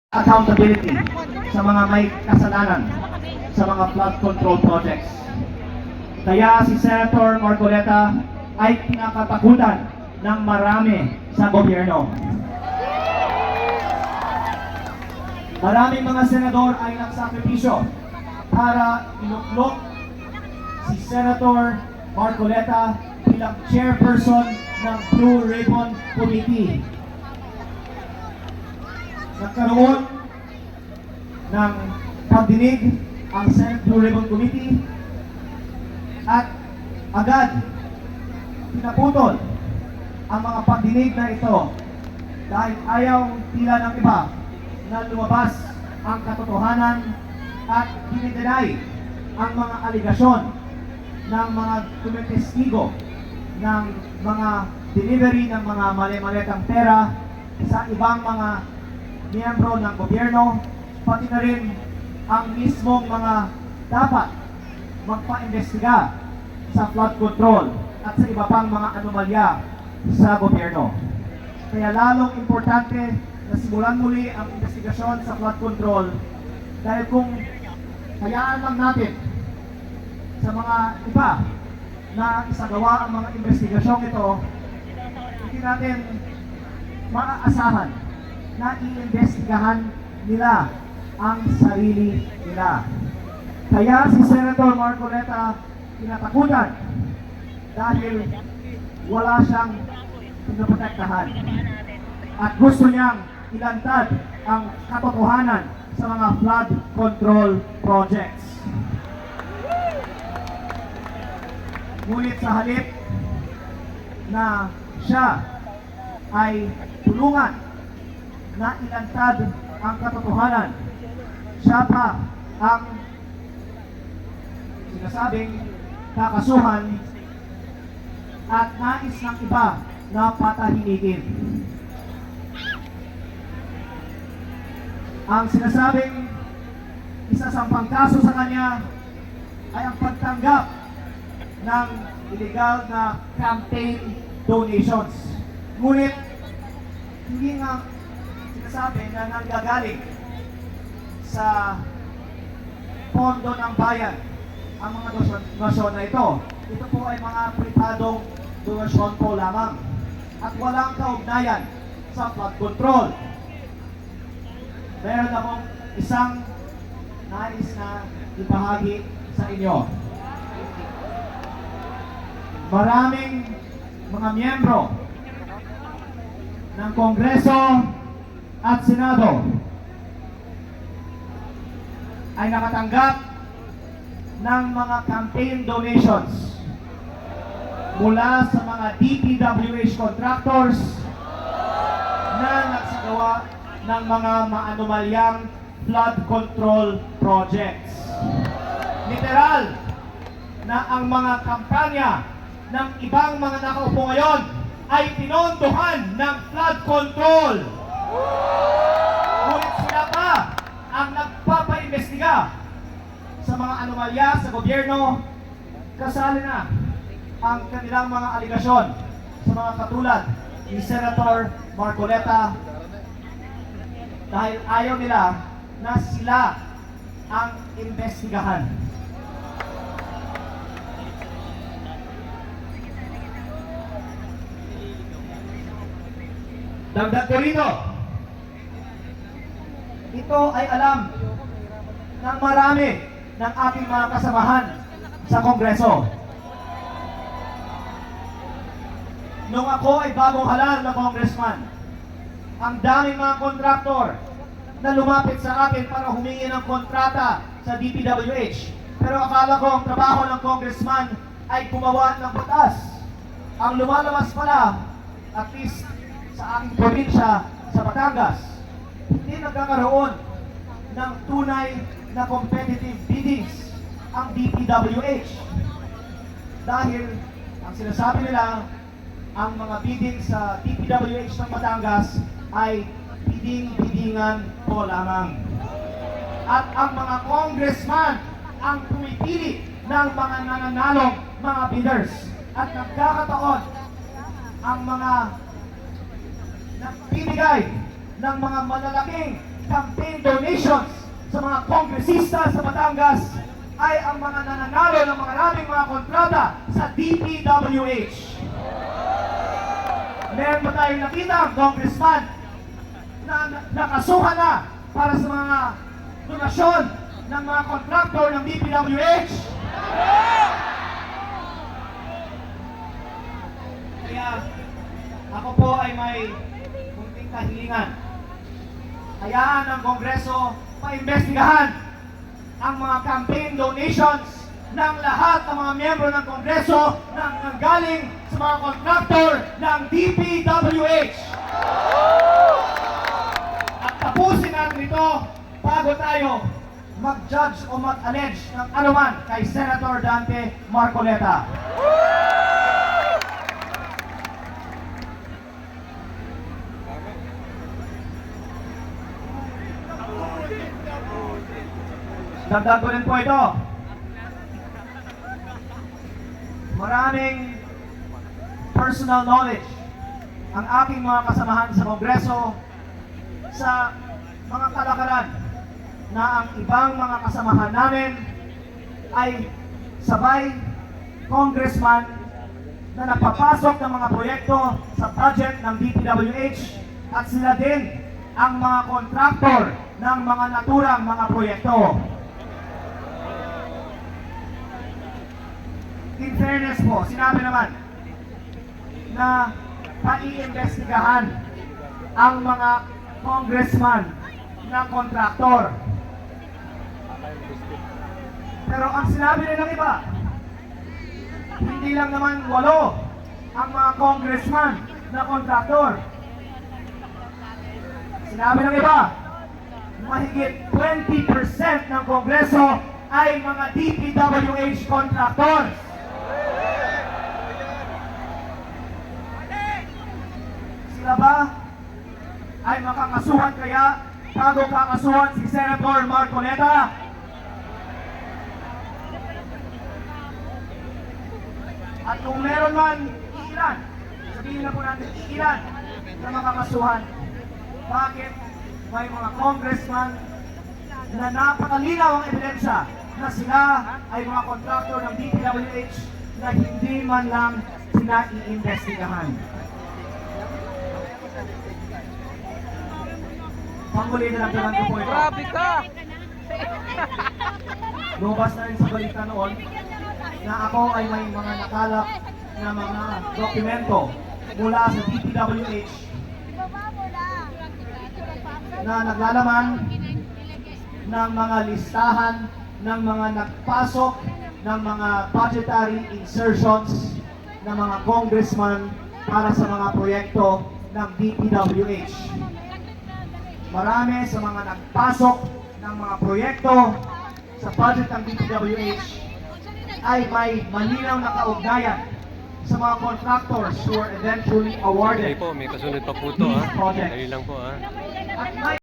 accountability sa mga may kasalanan sa mga flood control projects. Kaya si Senator Marcoleta ay pinakatakutan ng marami sa gobyerno. Maraming mga senador ay nagsakripisyo para iluklok si Senator Marcoleta bilang chairperson ng Blue Ribbon Committee. Nagkaroon ng pagdinig ang Senate Blue Ribbon Committee at agad pinaputol ang mga pagdinig na ito dahil ayaw tila ng iba na lumabas ang katotohanan at dinidenay ang mga aligasyon ng mga tumitestigo ng mga delivery ng mga mali-malitang pera sa ibang mga miyembro ng gobyerno, pati na rin ang mismong mga dapat magpa-imbestiga sa flood control at sa iba pang mga anomalya sa gobyerno. Kaya lalong importante na simulan muli ang investigasyon sa flood control dahil kung hayaan lang natin sa mga iba na isagawa ang mga investigasyong ito, hindi natin maaasahan na iimbestigahan nila ang sarili nila. Kaya si Senator Marcoleta pinatakutan dahil wala siyang pinoprotektahan at gusto niyang ilantad ang katotohanan sa mga flood control projects. Ngunit sa halip na siya ay tulungan na ilantad ang katotohanan, siya pa ang sinasabing kakasuhan at nais ng iba na patahimikin. Ang sinasabing isa sa pangkaso sa kanya ay ang pagtanggap ng illegal na campaign donations. Ngunit hindi nga sinasabi na nanggagaling sa pondo ng bayan ang mga donasyon na ito. Ito po ay mga pribadong donasyon po lamang at walang kaugnayan sa flood control. Meron akong isang nais na ibahagi sa inyo. Maraming mga miyembro ng Kongreso at Senado ay nakatanggap ng mga campaign donations mula sa mga DPWH contractors na nagsagawa ng mga maanomalyang flood control projects. Literal na ang mga kampanya ng ibang mga nakaupo ngayon ay pinondohan ng flood control. Ngunit sila pa ang nagpapaimbestiga sa mga anomalya sa gobyerno, kasali na ang kanilang mga aligasyon sa mga katulad ni Senator Marcoleta dahil ayaw nila na sila ang imbestigahan. Dagdag ko rito, ito ay alam ng marami ng ating mga kasamahan sa Kongreso. Nung ako ay bagong halal na congressman, ang daming mga kontraktor na lumapit sa akin para humingi ng kontrata sa DPWH. Pero akala ko ang trabaho ng congressman ay gumawa ng batas. Ang lumalabas pala, at least sa aking probinsya sa Batangas, hindi nagkakaroon ng tunay na competitive biddings ang DPWH. Dahil ang sinasabi nila, ang mga bidding sa DPWH ng Batangas ay bidding-biddingan po lamang. At ang mga congressman ang pumipili ng mga nananalong mga bidders. At nagkakataon ang mga nagbibigay ng mga malalaking campaign donations sa mga kongresista sa Batangas ay ang mga nananalo ng mga maraming mga kontrata sa DPWH. Meron ba tayong nakita ang congressman na nakasuhan na para sa mga donasyon ng mga kontraktor ng DPWH? Kaya ako po ay may kunting kahilingan. Hayaan ng Kongreso paimbestigahan ang mga campaign donations ng lahat ng mga miyembro ng Kongreso na nanggaling sa mga kontraktor ng DPWH. At tapusin natin ito bago tayo mag-judge o mag-allege ng anuman kay Senator Dante Marcoleta. Dagdag ko rin po ito. Maraming personal knowledge ang aking mga kasamahan sa Kongreso sa mga kalakaran na ang ibang mga kasamahan namin ay sabay congressman na napapasok ng mga proyekto sa budget ng DPWH at sila din ang mga kontraktor ng mga naturang mga proyekto. In fairness po, sinabi naman na paiimbestigahan ang mga congressman na kontraktor. Pero ang sinabi rin ng iba, hindi lang naman 8 ang mga congressman na kontraktor. Sinabi ng iba, mahigit 20% ng Kongreso ay mga DPWH contractors. Sila ba ay makakasuhan kaya bago kakasuhan si Senator Marcoleta? At kung meron man ilan, sabihin na po natin ilan na makakasuhan, bakit may mga congressman na napakalinaw ang ebidensya na sila ay mga kontraktor ng DPWH na hindi man lang sila iimbestigahan? Panghuli na lang naman po ito. Grabe ka! Lumabas na rin sa balita noon na ako ay may mga nakalap na mga dokumento mula sa DPWH na naglalaman ng mga listahan ng mga nagpasok ng mga budgetary insertions ng mga congressman para sa mga proyekto ng DPWH. Marami sa mga nagpasok ng mga proyekto sa budget ng DPWH ay may malinaw na kaugnayan sa mga contractors who were eventually awarded Okay po, may kasunod pa po ito ha. Dali lang po ha. at may